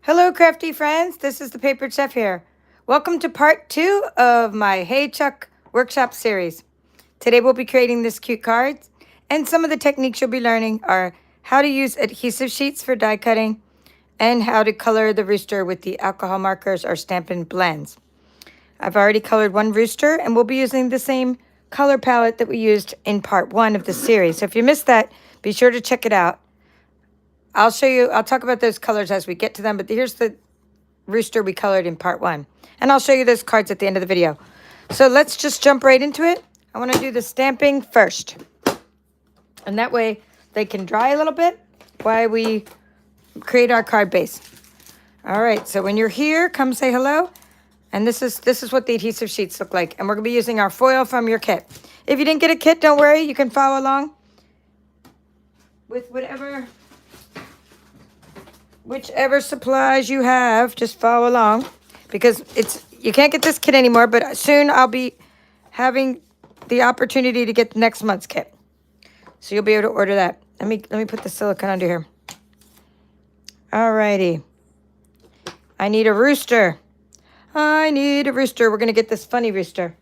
Hello, crafty friends. This is the Papered Chef here. Welcome to part 2 of my Hey Chuck workshop series. Today we'll be creating this cute card, and some of the techniques you'll be learning are how to use adhesive sheets for die cutting and how to color the rooster with the alcohol markers or Stampin' blends. I've already colored one rooster, and we'll be using the same color palette that we used in part 1 of the series. So if you missed that, be sure to check it out. I'll talk about those colors as we get to them, but here's the rooster we colored in part 1. And I'll show you those cards at the end of the video. So let's just jump right into it. I want to do the stamping first. And that way they can dry a little bit while we create our card base. All right, so when you're here, come say hello. And this is what the adhesive sheets look like. And we're going to be using our foil from your kit. If you didn't get a kit, don't worry. You can follow along with whichever supplies you have. Just follow along, because you can't get this kit anymore, but soon I'll be having the opportunity to get next month's kit, so you'll be able to order that. Let me put the silicone under here. Alrighty, I need a rooster. We're gonna get this funny rooster.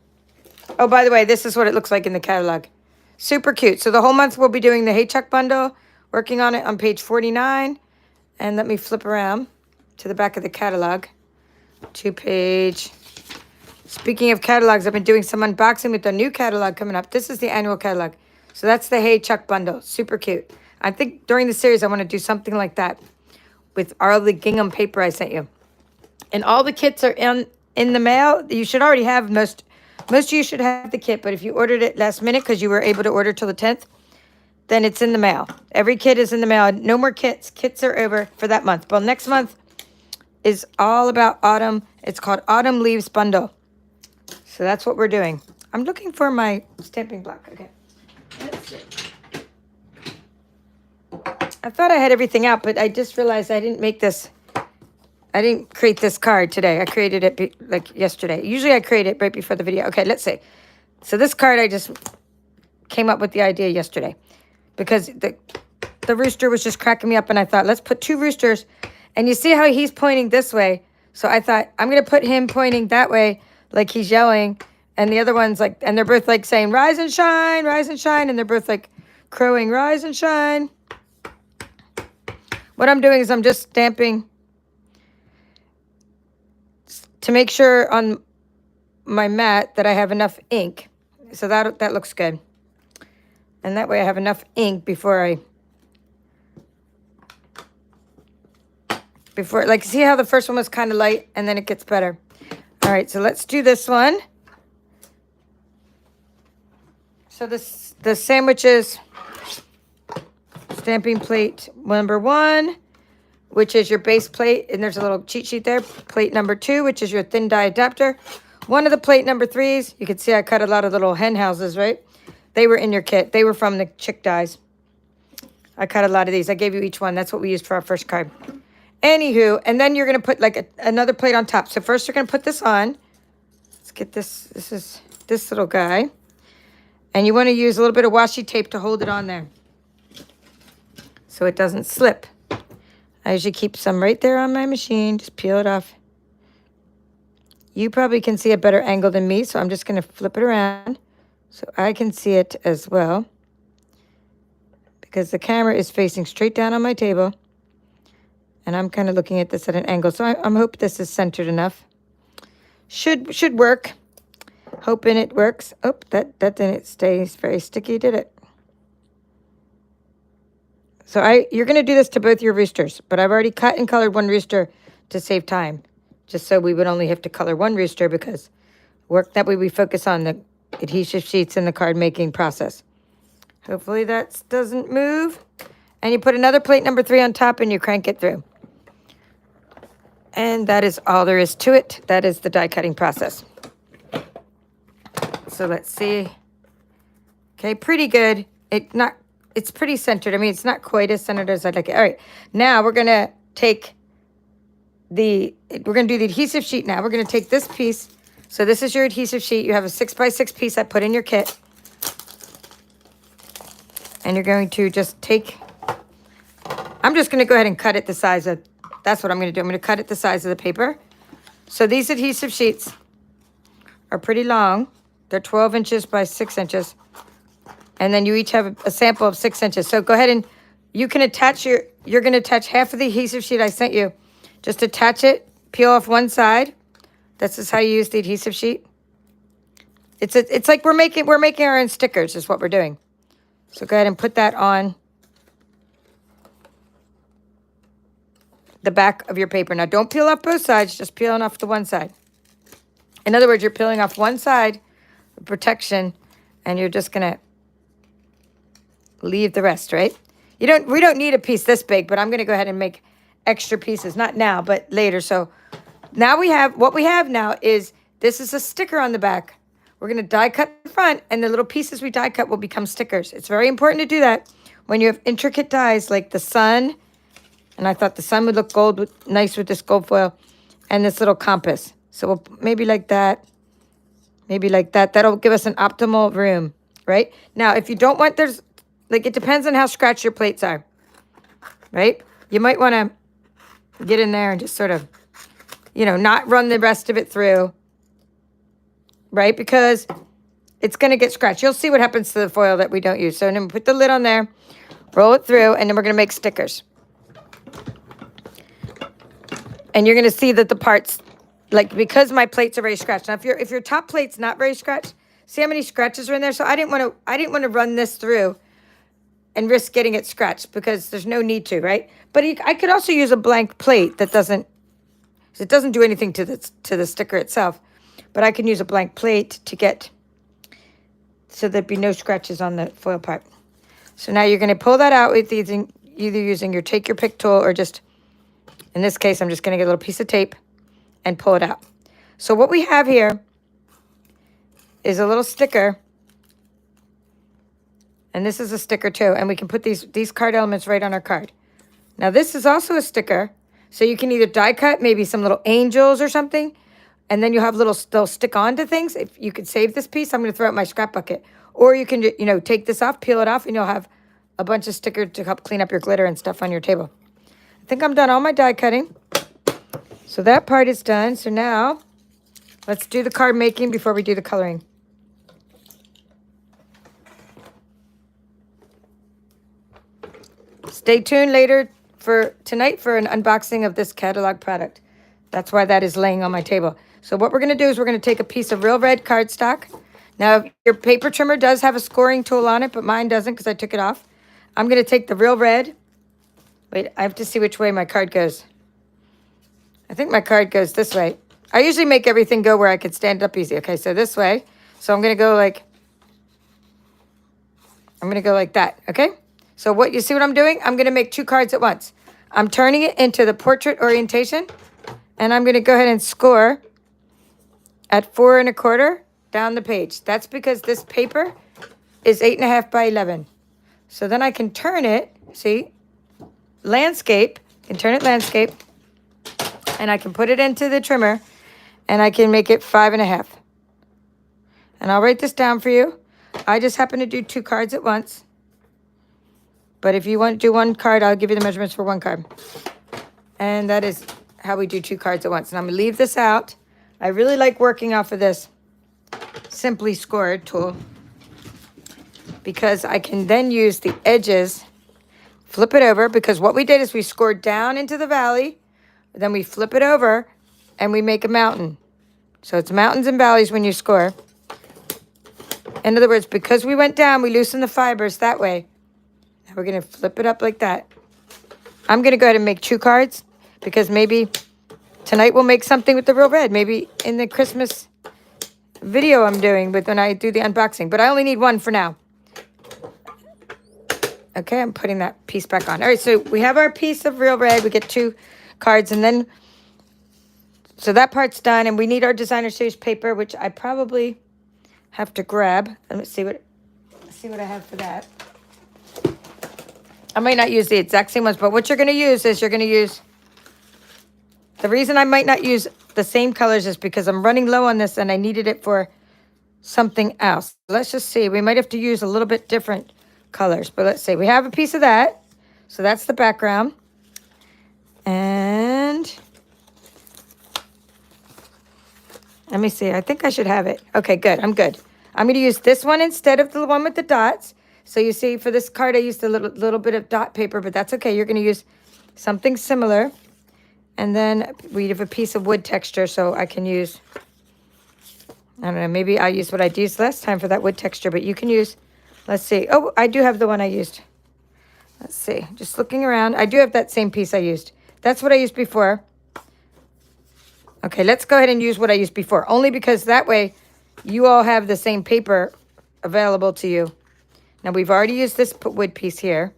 Oh, by the way, this is what it looks like in the catalog. Super cute. So the whole month we'll be doing the Hey Chuck bundle, working on it on page 49. And let me flip around to the back of the catalog. 2-page. Speaking of catalogs, I've been doing some unboxing with the new catalog coming up. This is the annual catalog. So that's the Hey Chuck bundle. Super cute. I think during the series I want to do something like that with all the gingham paper I sent you. And all the kits are in the mail. You should already have most of you should have the kit, but if you ordered it last minute because you were able to order till the 10th, then it's in the mail. Every kit is in the mail. No more kits. Kits are over for that month. Well, next month is all about autumn. It's called Autumn Leaves Bundle. So that's what we're doing. I'm looking for my stamping block. Okay. Let's see. I thought I had everything out, but I just realized I didn't make this. I didn't create this card today. I created it like yesterday. Usually I create it right before the video. Okay, let's see. So this card, I just came up with the idea yesterday, because the rooster was just cracking me up, and I thought, let's put 2 roosters. And you see how he's pointing this way. So I thought, I'm going to put him pointing that way, like he's yelling. And the other one's like, and they're both like saying, rise and shine, rise and shine. And they're both like crowing, rise and shine. What I'm doing is I'm just stamping to make sure on my mat that I have enough ink. So that looks good. And that way I have enough ink before, like, see how the first one was kind of light and then it gets better. All right, so let's do this one. So the sandwiches, stamping plate number 1, which is your base plate, and there's a little cheat sheet there. Plate number 2, which is your thin die adapter. One of the plate number 3s, you can see I cut a lot of little hen houses, right? They were in your kit. They were from the chick dies. I cut a lot of these. I gave you each one. That's what we used for our first card. Anywho, and then you're going to put like another plate on top. So first you're going to put this on. Let's get this. This is this little guy. And you want to use a little bit of washi tape to hold it on there, so it doesn't slip. I usually keep some right there on my machine. Just peel it off. You probably can see a better angle than me, so I'm just going to flip it around so I can see it as well, because the camera is facing straight down on my table, and I'm kind of looking at this at an angle. So I'm hope this is centered enough. Should work. Hoping it works. Oh, that didn't stay very sticky, did it? So you're going to do this to both your roosters, but I've already cut and colored one rooster to save time, just so we would only have to color one rooster, because that way we focus on the adhesive sheets in the card making process. Hopefully that doesn't move. And you put another plate number 3 on top and you crank it through. And that is all there is to it. That is the die cutting process. So let's see. Okay, pretty good. It's pretty centered. I mean, it's not quite as centered as I'd like it. All right, now we're gonna do the adhesive sheet now. We're gonna take this piece. So this is your adhesive sheet. You have a 6x6 piece I put in your kit. And you're going to just take, I'm just going to go ahead and cut it the size of That's what I'm going to do. I'm going to cut it the size of the paper. So these adhesive sheets are pretty long. They're 12 inches by 6 inches. And then you each have a sample of 6 inches. So go ahead and you can attach you're going to attach half of the adhesive sheet I sent you. Just attach it, peel off one side. This is how you use the adhesive sheet. It's like we're making our own stickers is what we're doing. So go ahead and put that on the back of your paper. Now don't peel off both sides, just peeling off the one side. In other words, you're peeling off one side for protection and you're just gonna leave the rest, right? We don't need a piece this big, but I'm gonna go ahead and make extra pieces, not now, but later. So now what we have now is this is a sticker on the back. We're going to die cut the front, and the little pieces we die cut will become stickers. It's very important to do that when you have intricate dies like the sun, and I thought the sun would look nice with this gold foil, and this little compass. So we'll maybe like that, maybe like that. That'll give us an optimal room, right? Now, if you don't want, it depends on how scratched your plates are, right? You might want to get in there and just sort of, not run the rest of it through, right? Because it's going to get scratched. You'll see what happens to the foil that we don't use. So then put the lid on there, roll it through, and then we're going to make stickers. And you're going to see that the parts, because my plates are very scratched. Now, if your top plate's not very scratched, see how many scratches are in there? So I didn't want to run this through and risk getting it scratched because there's no need to, right? But I could also use a blank plate that doesn't do anything to the sticker itself. But I can use a blank plate so there'd be no scratches on the foil part. So now you're going to pull that out with either using your take your pick tool or just, in this case, I'm just going to get a little piece of tape and pull it out. So what we have here is a little sticker. And this is a sticker too. And we can put these card elements right on our card. Now this is also a sticker. So you can either die cut maybe some little angels or something. And then you have they'll stick onto things. If you could save this piece, I'm going to throw it in my scrap bucket. Or you can, take this off, peel it off, and you'll have a bunch of stickers to help clean up your glitter and stuff on your table. I think I'm done all my die cutting. So that part is done. So now let's do the card making before we do the coloring. Stay tuned later tonight for an unboxing of this catalog product. That's why that is laying on my table. So what we're going to do is we're going to take a piece of real red cardstock. Now, your paper trimmer does have a scoring tool on it, but mine doesn't because I took it off. I'm going to take the real red. Wait, I have to see which way my card goes. I think my card goes this way. I usually make everything go where I could stand up easy. Okay, so this way. So I'm going to go like that, okay? So you see what I'm doing? I'm going to make 2 cards at once. I'm turning it into the portrait orientation, and I'm going to go ahead and score at 4 1/4 down the page. That's because this paper is 8 1/2 by 11. So then I can turn it, see, landscape, and turn it landscape, and I can put it into the trimmer, and I can make it 5 1/2. And I'll write this down for you. I just happen to do 2 cards at once. But if you want to do 1 card, I'll give you the measurements for 1 card. And that is how we do 2 cards at once. And I'm going to leave this out. I really like working off of this Simply Scored tool because I can then use the edges, flip it over, because what we did is we scored down into the valley, then we flip it over, and we make a mountain. So it's mountains and valleys when you score. In other words, because we went down, we loosen the fibers that way. Now we're going to flip it up like that. I'm going to go ahead and make 2 cards because maybe tonight we'll make something with the real red. Maybe in the Christmas video I'm doing when I do the unboxing. But I only need 1 for now. Okay, I'm putting that piece back on. All right, so we have our piece of real red. We get 2 cards, and then so that part's done. And we need our designer series paper, which I probably have to grab. Let me see what I have for that. I might not use the exact same ones, but what you're going to use is the reason I might not use the same colors is because I'm running low on this and I needed it for something else. Let's just see. We might have to use a little bit different colors, but let's see. We have a piece of that. So that's the background. And Let me see. I think I should have it. Okay, good. I'm good. I'm going to use this one instead of the one with the dots. So you see, for this card, I used a little bit of dot paper, but that's okay. You're going to use something similar. And then we have a piece of wood texture, so I can use, I don't know, maybe I used what I used last time for that wood texture, but you can use, let's see. Oh, I do have the one I used. Let's see. Just looking around. I do have that same piece I used. That's what I used before. Okay, let's go ahead and use what I used before, only because that way you all have the same paper available to you. Now, we've already used this wood piece here.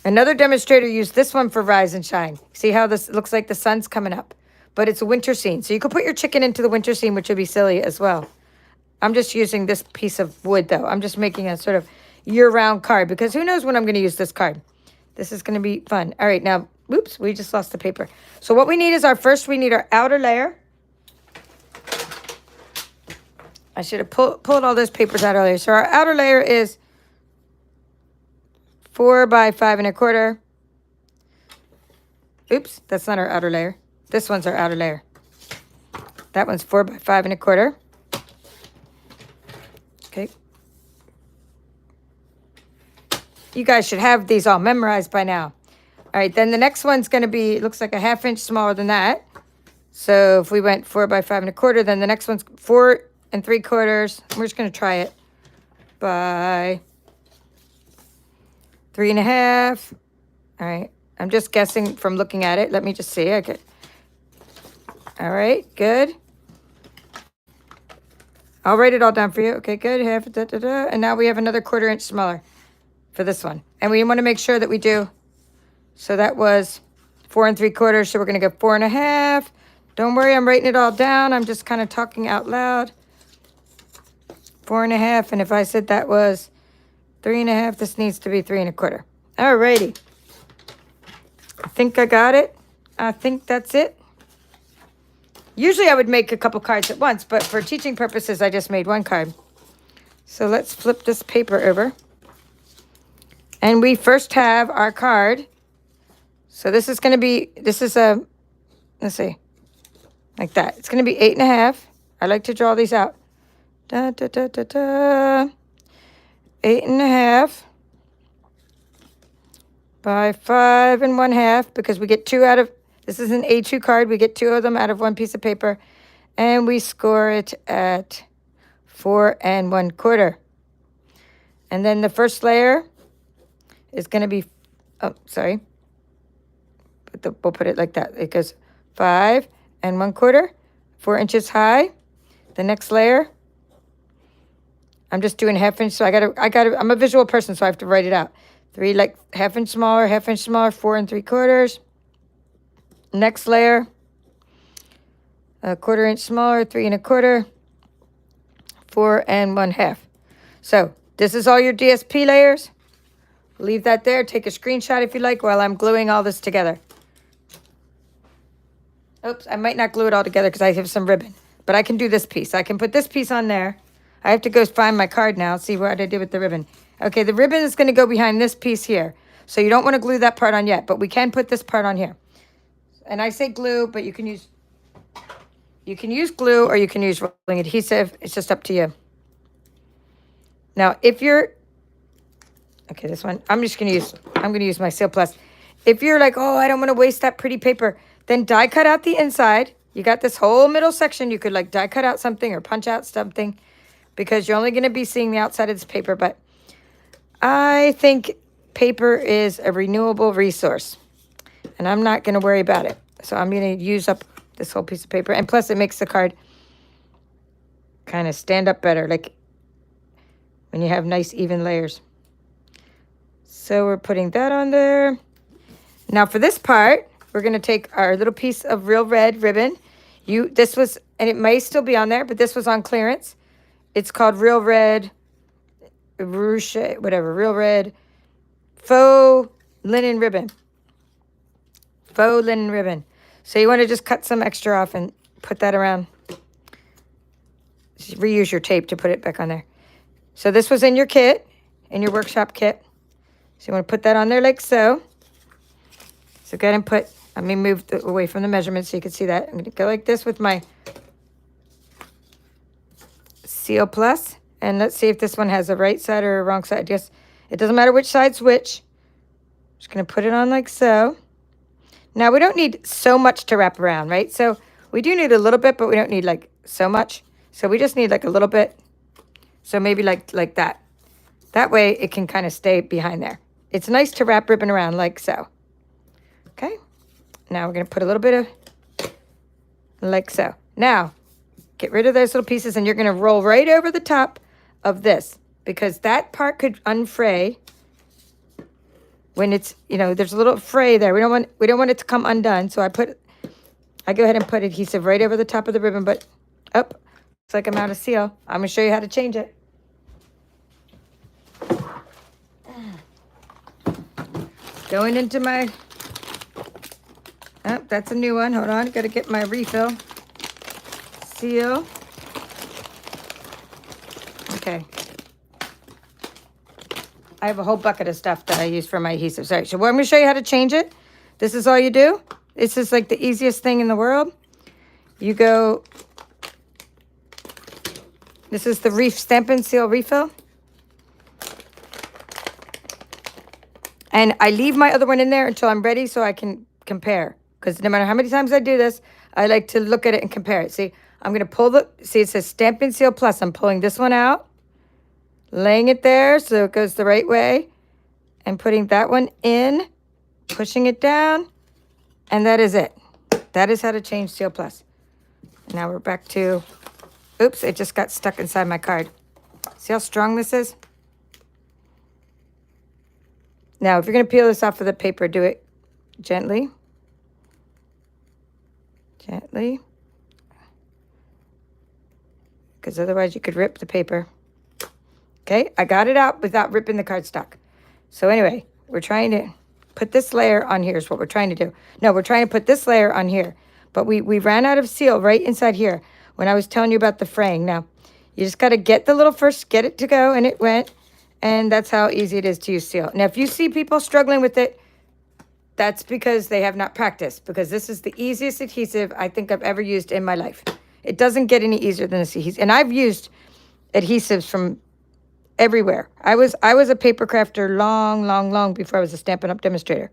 Another demonstrator used this one for Rise and Shine. See how this looks like the sun's coming up? But it's a winter scene. So you could put your chicken into the winter scene, which would be silly as well. I'm just using this piece of wood, though. I'm just making a sort of year-round card because who knows when I'm going to use this card. This is going to be fun. All right, now, oops, we just lost the paper. So what we need is we need our outer layer. I should have pulled all those papers out earlier. So our outer layer is 4 by 5 1/4. Oops, that's not our outer layer. This one's our outer layer. That one's 4 by 5 1/4. Okay. You guys should have these all memorized by now. All right, then the next one's going to be, it looks like a 1/2 inch smaller than that. So if we went 4 by 5 1/4, then the next one's 4 3/4. We're just going to try it by 3 1/2. All right, I'm just guessing from looking at it. Let me just see. Okay. All right, good. I'll write it all down for you. Okay, good. Half, and now we have another 1/4 inch smaller for this one. And we want to make sure that we do. So that was 4 3/4. So we're going to go 4 1/2. Don't worry, I'm writing it all down. I'm just kind of talking out loud. 4 1/2. And if I said that was 3 1/2, this needs to be 3 1/4. All righty. I think I got it. I think that's it. Usually I would make a couple cards at once, but for teaching purposes, I just made one card. So let's flip this paper over. And we first have our card. So this is going to be, let's see, like that. It's going to be 8 1/2. I like to draw these out. 8 1/2 by 5 1/2, because we get 2 out of, this is an A2 card. We get 2 of them out of one piece of paper. And we score it at 4 1/4. And then the first layer is going to be, oh, sorry. We'll put it like that. It goes 5 1/4, 4 inches high. The next layer, I'm just doing 1/2 inch. So I'm a visual person, so I have to write it out. 3, like 1/2 inch smaller, 1/2 inch smaller, 4 3/4. Next layer, 1/4 inch smaller, 3 1/4, 4 1/2. So this is all your DSP layers. Leave that there. Take a screenshot if you like while I'm gluing all this together. Oops, I might not glue it all together because I have some ribbon. But I can do this piece. I can put this piece on there. I have to go find my card now, see what I did with the ribbon. Okay, the ribbon is going to go behind this piece here. So you don't want to glue that part on yet, but we can put this part on here. And I say glue, but you can use glue or you can use rolling adhesive. It's just up to you. Now, if you're, okay, this one, I'm going to use my Seal Plus. If you're like, oh, I don't want to waste that pretty paper, then die cut out the inside. You got this whole middle section. You could like die cut out something or punch out something because you're only going to be seeing the outside of this paper. But I think paper is a renewable resource and I'm not going to worry about it. So I'm going to use up this whole piece of paper. And plus it makes the card kind of stand up better, like when you have nice even layers. So we're putting that on there. Now for this part, we're going to take our little piece of real red ribbon. This was, and it may still be on there, but this was on clearance. It's called Real Red, Rooster, whatever, Real Red Faux Linen Ribbon. Faux linen ribbon. So you want to just cut some extra off and put that around. Just reuse your tape to put it back on there. So this was in your kit, in your workshop kit. So you want to put that on there like so. So go ahead and put Let me move away from the measurement so you can see that. I'm going to go like this with my Seal Plus. And let's see if this one has a right side or a wrong side. Yes, it doesn't matter which side's which. Just going to put it on like so. Now, we don't need so much to wrap around, right? So we do need a little bit, but we don't need like so much. So we just need like a little bit. So maybe like that. That way it can kind of stay behind there. It's nice to wrap ribbon around like so. Okay. Now we're going to put a little bit of like so. Now, get rid of those little pieces and you're going to roll right over the top of this because that part could unfray when it's, you know, there's a little fray there. We don't want it to come undone. So I go ahead and put adhesive right over the top of the ribbon, but looks like I'm out of seal. I'm going to show you how to change it. Going into my, that's a new one. Hold on, got to get my refill. Seal. Okay. I have a whole bucket of stuff that I use for my adhesive. Sorry, so I'm going to show you how to change it. This is all you do. This is like the easiest thing in the world. You go, this is the Stampin' Seal Refill. And I leave my other one in there until I'm ready so I can compare. Because no matter how many times I do this, I like to look at it and compare it. See, I'm going to pull see it says Stampin' Seal Plus. I'm pulling this one out, laying it there so it goes the right way, and putting that one in, pushing it down, and that is it. That is how to change Seal Plus. Now we're back to, oops, it just got stuck inside my card. See how strong this is? Now, if you're going to peel this off of the paper, do it gently. Gently. Because otherwise you could rip the paper. Okay, I got it out without ripping the cardstock. So anyway, we're trying to put this layer on here is what we're trying to do. No, we're trying to put this layer on here. But we ran out of seal right inside here when I was telling you about the fraying. Now, you just got to get get it to go, and it went. And that's how easy it is to use seal. Now, if you see people struggling with it, that's because they have not practiced. Because this is the easiest adhesive I think I've ever used in my life. It doesn't get any easier than this adhesive. And I've used adhesives from everywhere. I was a paper crafter long before I was a Stampin' Up! Demonstrator.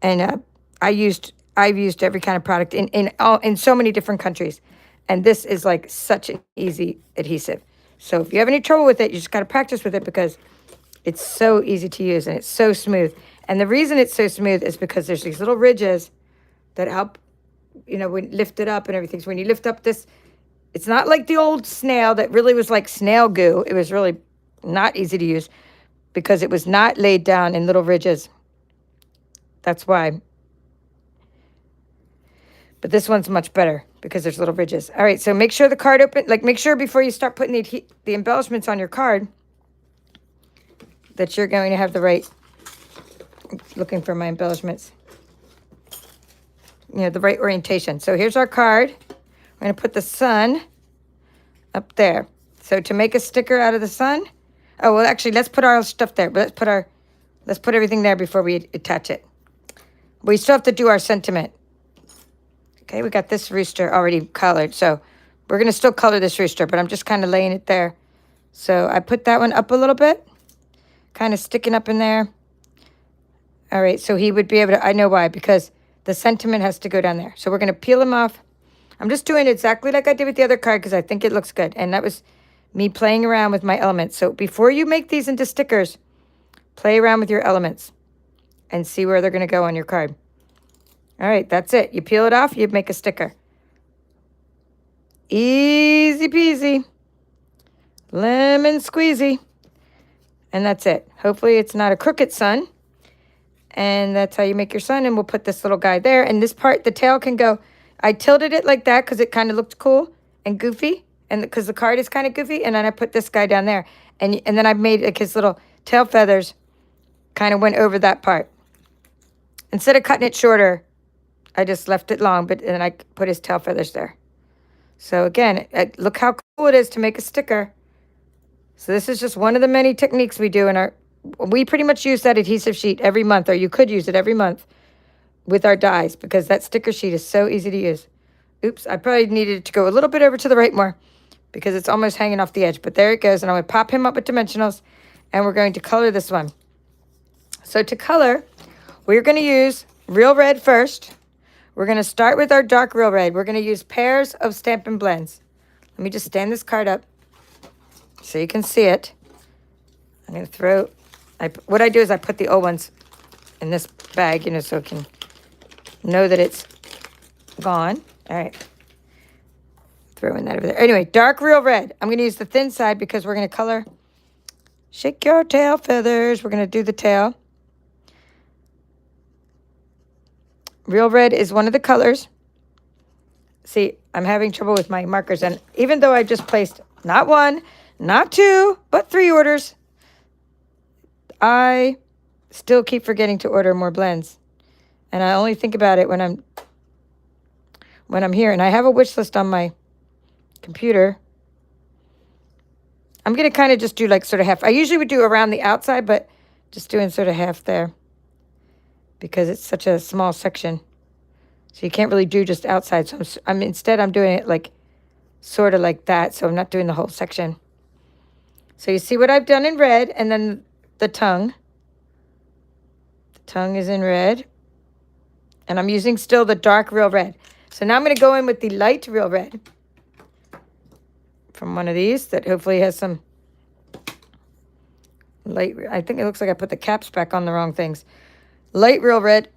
And I've used every kind of product in so many different countries. And this is like such an easy adhesive. So if you have any trouble with it, you just got to practice with it because it's so easy to use and it's so smooth. And the reason it's so smooth is because there's these little ridges that help, you know, when lift it up and everything. So when you lift up this, it's not like the old snail that really was like snail goo. It was really not easy to use because it was not laid down in little ridges. That's why. But this one's much better because there's little ridges. All right, so make sure the card open, like make sure before you start putting the embellishments on your card that you're going to have the right, looking for my embellishments, you know, the right orientation. So here's our card. We're going to put the sun up there. So to make a sticker out of the sun, oh, well, actually, let's put our stuff there. But let's put everything there before we attach it. We still have to do our sentiment. Okay, we got this rooster already colored, so we're going to still color this rooster, but I'm just kind of laying it there. So I put that one up a little bit, kind of sticking up in there. All right, so he would be able to, I know why, because the sentiment has to go down there. So we're going to peel him off. I'm just doing it exactly like I did with the other card because I think it looks good, and that was me playing around with my elements. So before you make these into stickers, play around with your elements and see where they're going to go on your card. All right, that's it. You peel it off, you make a sticker. Easy peasy. Lemon squeezy. And that's it. Hopefully it's not a crooked sun. And that's how you make your sun. And we'll put this little guy there. And this part, the tail can go. I tilted it like that because it kind of looked cool and goofy. And because the card is kind of goofy. And then I put this guy down there. And then I made like his little tail feathers kind of went over that part. Instead of cutting it shorter, I just left it long, but then I put his tail feathers there. So again, look how cool it is to make a sticker. So this is just one of the many techniques we do in we pretty much use that adhesive sheet every month, or you could use it every month with our dies because that sticker sheet is so easy to use. Oops, I probably needed it to go a little bit over to the right more because it's almost hanging off the edge. But there it goes. And I'm going to pop him up with dimensionals, and we're going to color this one. So to color, we're going to use real red first. We're going to start with our dark real red. We're going to use pairs of Stampin' blends. Let me just stand this card up so you can see it. I'm going to throw, what I do is I put the old ones in this bag, so it can know that it's gone. All right. Throwing that over there. Anyway, dark real red. I'm going to use the thin side because we're going to color Shake Your Tail Feathers. We're going to do the tail. Real red is one of the colors. See, I'm having trouble with my markers. And even though I just placed not 1, not 2, but 3 orders, I still keep forgetting to order more blends. And I only think about it when I'm here. And I have a wish list on my computer. I'm going to kind of just do like sort of half. I usually would do around the outside, but just doing sort of half there because it's such a small section. So you can't really do just outside. So instead I'm doing it like sort of like that. So I'm not doing the whole section. So you see what I've done in red, and then the tongue. The tongue is in red. And I'm using still the dark real red. So now I'm going to go in with the light real red from one of these that hopefully has some light. I think it looks like I put the caps back on the wrong things. Light real red.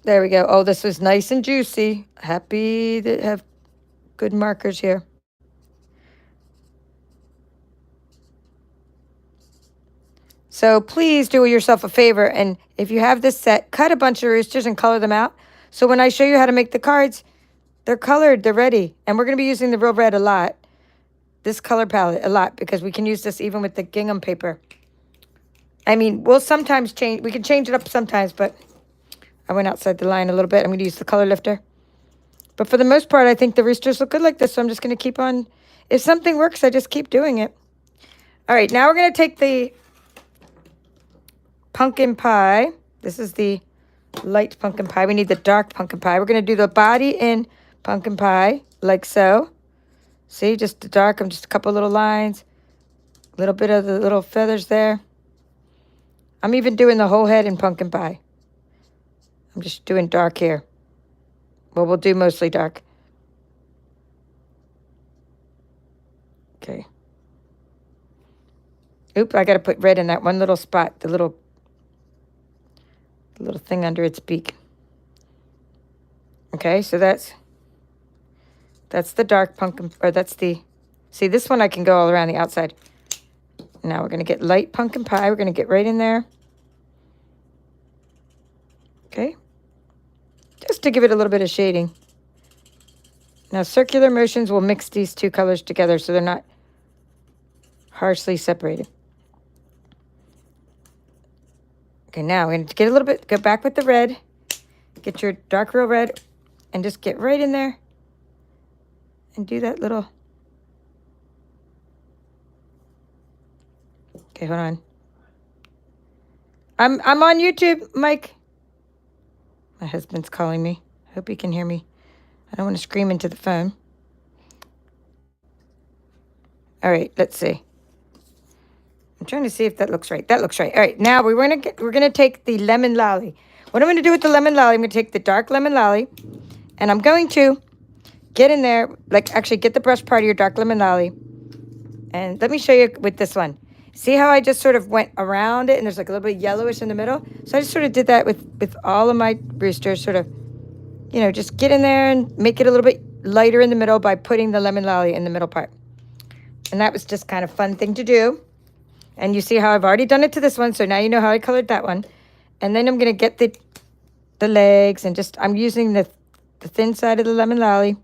There we go. Oh, this was nice and juicy. Happy to have good markers here. So please do yourself a favor, and if you have this set, cut a bunch of roosters and color them out. So when I show you how to make the cards, they're colored, they're ready. And we're going to be using the real red a lot, this color palette a lot, because we can use this even with the gingham paper. I mean, we'll sometimes change, we can change it up sometimes, but I went outside the line a little bit. I'm going to use the color lifter. But for the most part, I think the roosters look good like this, so I'm just going to keep on. If something works, I just keep doing it. All right, now we're going to take the pumpkin pie. This is the light pumpkin pie. We need the dark pumpkin pie. We're going to do the body in pumpkin pie, like so. See, just the dark, just a couple little lines. A little bit of the little feathers there. I'm even doing the whole head in pumpkin pie. I'm just doing dark here. Well, we'll do mostly dark. Okay. Oop, I got to put red in that one little spot, the little thing under its beak. Okay, so that's the dark pumpkin, or that's the, see, this one I can go all around the outside. Now we're going to get light pumpkin pie. We're going to get right in there. Okay. Just to give it a little bit of shading. Now, circular motions will mix these two colors together so they're not harshly separated. Okay, now we're going to get a little bit, go back with the red. Get your dark real red and just get right in there and do that little. Okay, hold on. I'm on YouTube, Mike. My husband's calling me. I hope he can hear me. I don't want to scream into the phone. All right, let's see. I'm trying to see if that looks right. That looks right. All right, now we're gonna take the lemon lolly. What I'm gonna do with the lemon lolly, I'm gonna take the dark lemon lolly, and I'm going to get in there, like actually get the brush part of your dark lemon lolly. And let me show you with this one. See how I just sort of went around it and there's like a little bit yellowish in the middle? So I just sort of did that with all of my roosters, sort of, you know, just get in there and make it a little bit lighter in the middle by putting the lemon lolly in the middle part. And that was just kind of fun thing to do. And you see how I've already done it to this one, so now you know how I colored that one. And then I'm going to get the legs and just, I'm using the thin side of the lemon lolly.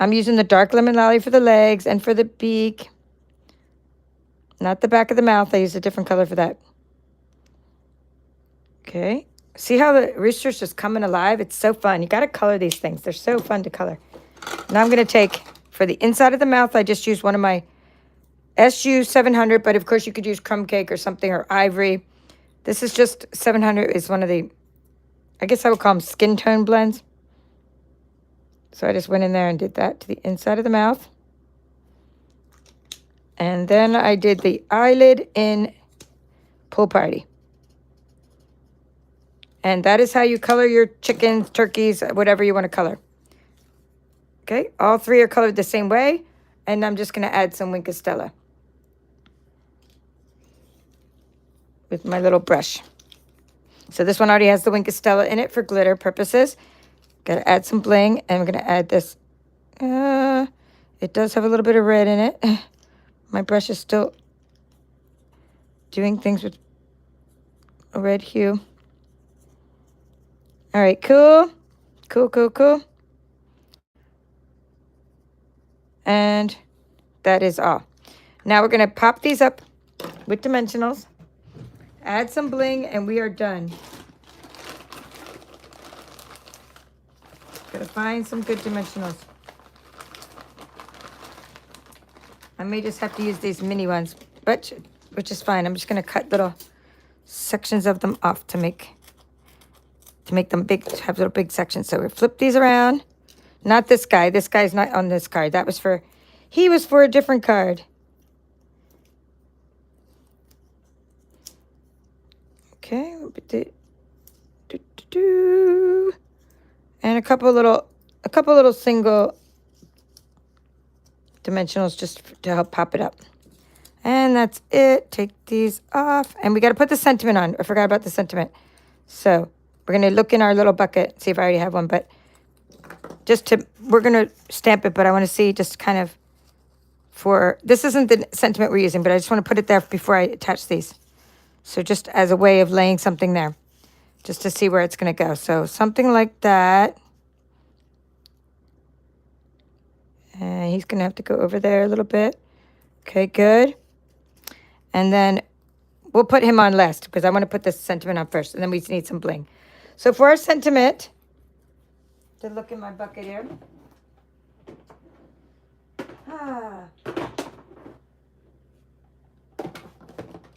I'm using the dark lemon lolly for the legs and for the beak. Not the back of the mouth. I use a different color for that. Okay. See how the rooster's just coming alive? It's so fun. You got to color these things. They're so fun to color. Now I'm going to take, for the inside of the mouth, I just used one of my SU 700, but of course you could use crumb cake or something, or ivory. This is just 700. It's one of the, I guess I would call them skin tone blends. So I just went in there and did that to the inside of the mouth. And then I did the eyelid in Pool Party. And that is how you color your chickens, turkeys, whatever you want to color. Okay, all three are colored the same way. And I'm just going to add some Wink of Stella with my little brush. So this one already has the Wink of Stella in it for glitter purposes. Got to add some bling, and I'm going to add this. It does have a little bit of red in it. My brush is still doing things with a red hue. All right, cool. Cool, cool, cool. And that is all. Now we're going to pop these up with dimensionals, add some bling, and we are done. Got to find some good dimensionals. I may just have to use these mini ones, but which is fine. I'm just going to cut little sections of them off to make them big, to have little big sections. So we flip these around. Not this guy. This guy's not on this card. That was for, he was for a different card. Okay. And a couple little single dimensionals just to help pop it up. And that's it. Take these off. And we got to put the sentiment on. I forgot about the sentiment. So we're going to look in our little bucket, see if I already have one. But we're going to stamp it, but I want to see just kind of this isn't the sentiment we're using, but I just want to put it there before I attach these. So just as a way of laying something there, just to see where it's going to go. So something like that. And he's going to have to go over there a little bit. Okay, good. And then we'll put him on last because I want to put this sentiment on first. And then we need some bling. So for our sentiment, to look in my bucket here.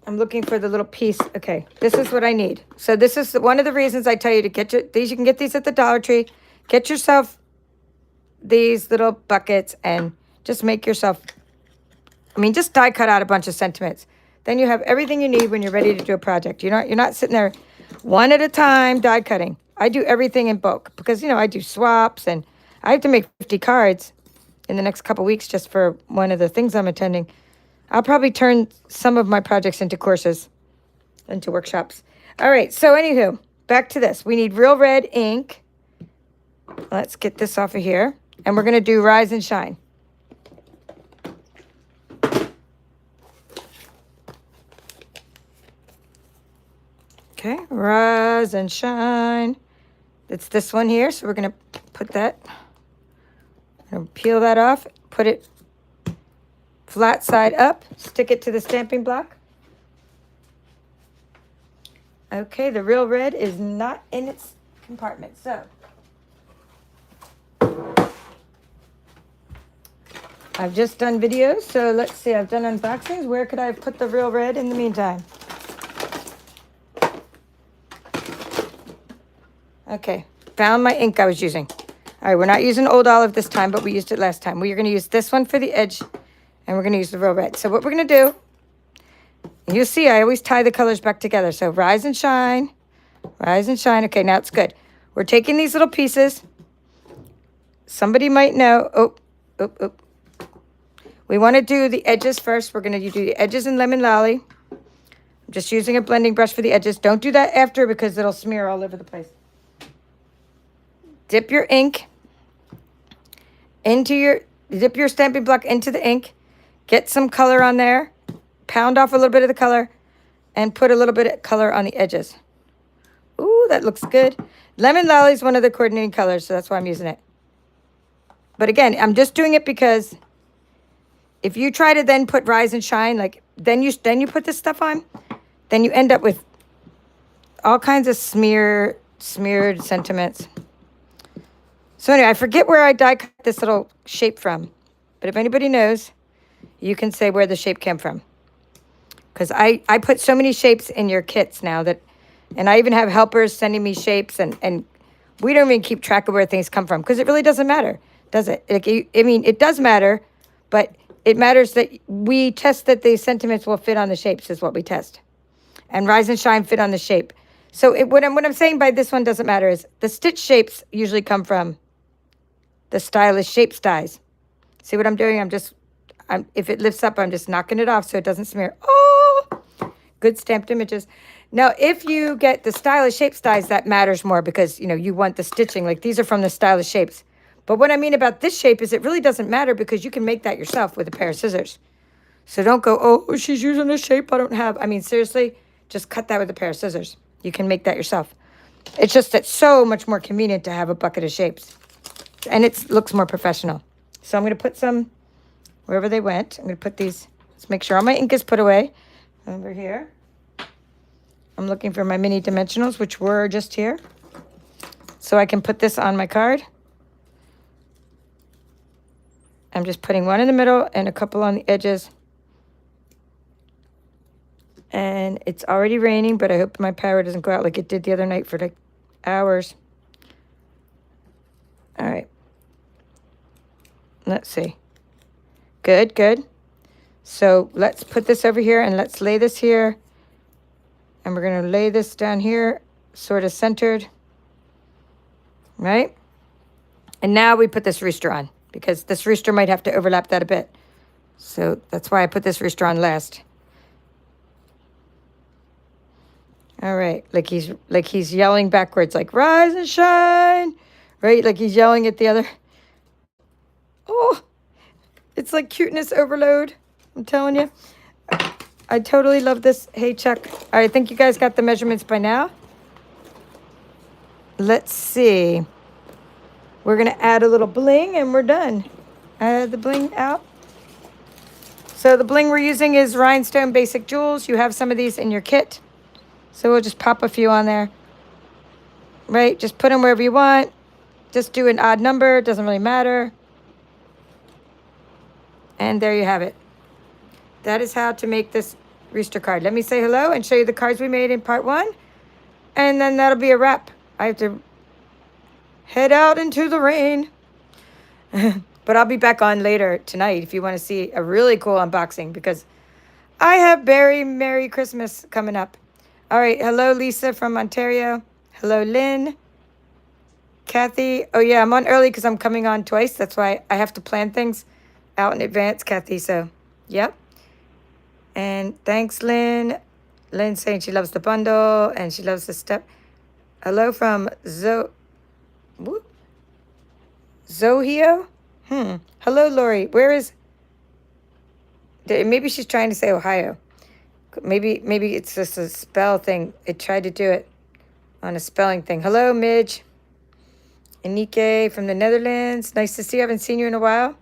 I'm looking for the little piece. Okay, this is what I need. So this is one of the reasons I tell you to get these. You can get these at the Dollar Tree. Get yourself these little buckets and just make yourself, just die cut out a bunch of sentiments. Then you have everything you need when you're ready to do a project. You're not sitting there one at a time die cutting. I do everything in bulk because, I do swaps and I have to make 50 cards in the next couple weeks just for one of the things I'm attending. I'll probably turn some of my projects into courses, into workshops. All right, so anywho, back to this. We need real red ink. Let's get this off of here. And we're going to do Rise and Shine. Okay, Rise and Shine. It's this one here, so we're going to put that, peel that off, put it flat side up, stick it to the stamping block. Okay, the real red is not in its compartment, so I've just done videos, so let's see, I've done unboxings. Where could I have put the real red in the meantime? Okay, found my ink I was using. All right, we're not using Old Olive this time, but we used it last time. We are going to use this one for the edge, and we're going to use the real red. So what we're going to do, you'll see I always tie the colors back together. So Rise and Shine, Rise and Shine. Okay, now it's good. We're taking these little pieces. Somebody might know. We want to do the edges first. We're going to do the edges in Lemon Lolly. I'm just using a blending brush for the edges. Don't do that after because it'll smear all over the place. Dip your ink dip your stamping block into the ink. Get some color on there. Pound off a little bit of the color and put a little bit of color on the edges. Ooh, that looks good. Lemon Lolly is one of the coordinating colors, so that's why I'm using it. But again, I'm just doing it because if you try to then put Rise and Shine, then you put this stuff on, then you end up with all kinds of smeared sentiments. So anyway, I forget where I die cut this little shape from. But if anybody knows, you can say where the shape came from. Because I put so many shapes in your kits now that, and I even have helpers sending me shapes, and we don't even keep track of where things come from because it really doesn't matter, does it? Like, I mean, it does matter, but it matters that we test that the sentiments will fit on the shapes is what we test. And Rise and Shine fit on the shape. So what I'm saying by this one doesn't matter is the stitch shapes usually come from the stylish shape styes. See what I'm doing? If it lifts up, I'm just knocking it off so it doesn't smear. Oh, good stamped images. Now, if you get the stylish shape styes, that matters more because, you know, you want the stitching. Like, these are from the stylish shapes. But what I mean about this shape is it really doesn't matter because you can make that yourself with a pair of scissors. So don't go, oh, she's using a shape I don't have. I mean, seriously, just cut that with a pair of scissors. You can make that yourself. It's just that so much more convenient to have a bucket of shapes. And it looks more professional. So I'm going to put some wherever they went. I'm going to put these. Let's make sure all my ink is put away. Over here. I'm looking for my mini dimensionals, which were just here. So I can put this on my card. I'm just putting one in the middle and a couple on the edges. And it's already raining, but I hope my power doesn't go out like it did the other night for like hours. All right. Let's see. Good, good. So let's put this over here and let's lay this here. And we're going to lay this down here, sort of centered. Right? And now we put this rooster on because this rooster might have to overlap that a bit. So that's why I put this rooster on last. All right, like he's yelling backwards, like rise and shine, right? Like he's yelling at the other. Oh, it's like cuteness overload. I'm telling you, I totally love this. Hey, Chuck. All right, I think you guys got the measurements by now. Let's see. We're gonna add a little bling, and we're done. Add the bling out. So the bling we're using is Rhinestone Basic Jewels. You have some of these in your kit. So we'll just pop a few on there, right? Just put them wherever you want. Just do an odd number. It doesn't really matter. And there you have it. That is how to make this rooster card. Let me say hello and show you the cards we made in part 1. And then that'll be a wrap. I have to head out into the rain. But I'll be back on later tonight if you want to see a really cool unboxing because I have very Merry Christmas coming up. All right, hello, Lisa from Ontario. Hello, Lynn. Kathy. Oh, yeah, I'm on early because I'm coming on twice. That's why I have to plan things out in advance, Kathy. So, yep. And thanks, Lynn. Lynn saying she loves the bundle and she loves the step. Hello from Zohio? Hello, Lori. Where is... Maybe she's trying to say Ohio. Maybe it's just a spell thing. It tried to do it on a spelling thing. Hello, Midge. Anike from the Netherlands. Nice to see you. I haven't seen you in a while.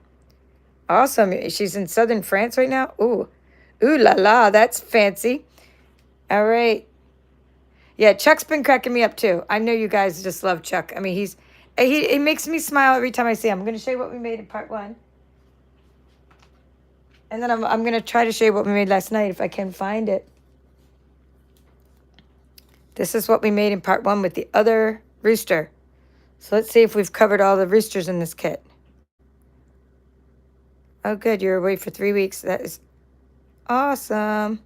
Awesome. She's in southern France right now. Ooh la la. That's fancy. All right. Yeah, Chuck's been cracking me up too. I know you guys just love Chuck. I mean, he makes me smile every time I see him. I'm going to show you what we made in part 1. And then I'm going to try to show you what we made last night if I can find it. This is what we made in part 1 with the other rooster. So let's see if we've covered all the roosters in this kit. Oh, good. You're away for 3 weeks. That is awesome.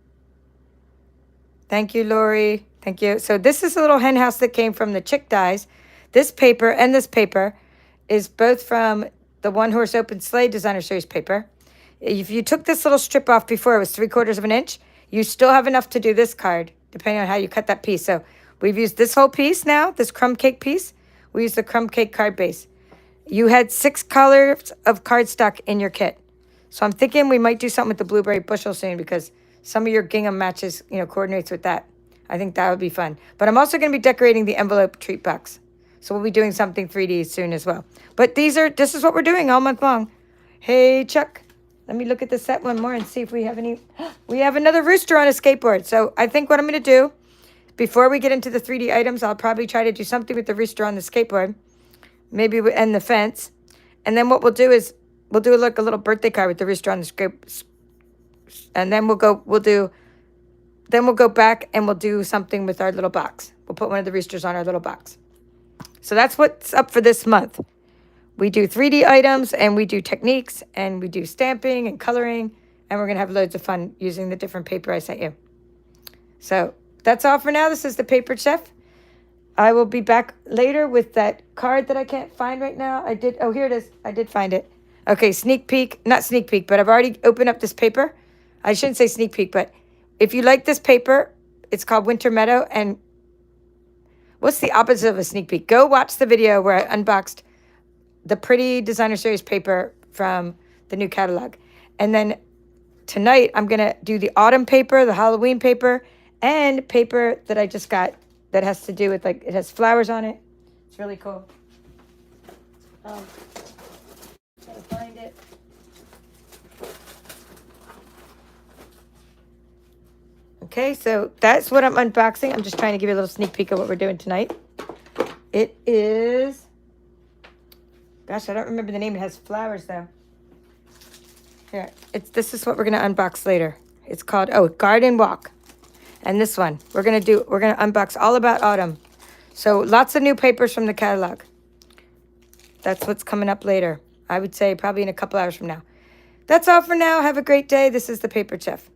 Thank you, Lori. Thank you. So this is a little hen house that came from the chick dies. This paper and this paper is both from the One Horse Open Sleigh Designer Series paper. If you took this little strip off before, it was 3/4 of an inch. You still have enough to do this card, depending on how you cut that piece. So we've used this whole piece now, this crumb cake piece. We used the crumb cake card base. You had 6 colors of cardstock in your kit. So I'm thinking we might do something with the blueberry bushel soon because some of your gingham matches, coordinates with that. I think that would be fun. But I'm also going to be decorating the envelope treat box. So we'll be doing something 3D soon as well. But this is what we're doing all month long. Hey, Chuck. Let me look at the set one more and see if we have any. We have another rooster on a skateboard. So I think what I'm going to do, before we get into the 3D items, I'll probably try to do something with the rooster on the skateboard. Maybe and the fence. And then what we'll do is we'll do a little birthday card with the rooster on the skateboard. And then we'll do then we'll go back and we'll do something with our little box. We'll put one of the roosters on our little box. So that's what's up for this month. We do 3D items, and we do techniques, and we do stamping and coloring, and we're going to have loads of fun using the different paper I sent you. So that's all for now. This is the Paper Chef. I will be back later with that card that I can't find right now. Oh, here it is. I did find it. Okay, sneak peek. Not sneak peek, but I've already opened up this paper. I shouldn't say sneak peek, but if you like this paper, it's called Winter Meadow, and what's the opposite of a sneak peek? Go watch the video where I unboxed the pretty designer series paper from the new catalog. And then tonight I'm going to do the autumn paper, the Halloween paper, and paper that I just got that has to do with, like, it has flowers on it. It's really cool. Gotta find it. Okay, so that's what I'm unboxing. I'm just trying to give you a little sneak peek of what we're doing tonight. It is, gosh, I don't remember the name. It has flowers, though. Here, this is what we're going to unbox later. It's called, Garden Walk. And this one, we're going to unbox all about autumn. So lots of new papers from the catalog. That's what's coming up later. I would say probably in a couple hours from now. That's all for now. Have a great day. This is the Paper Chef.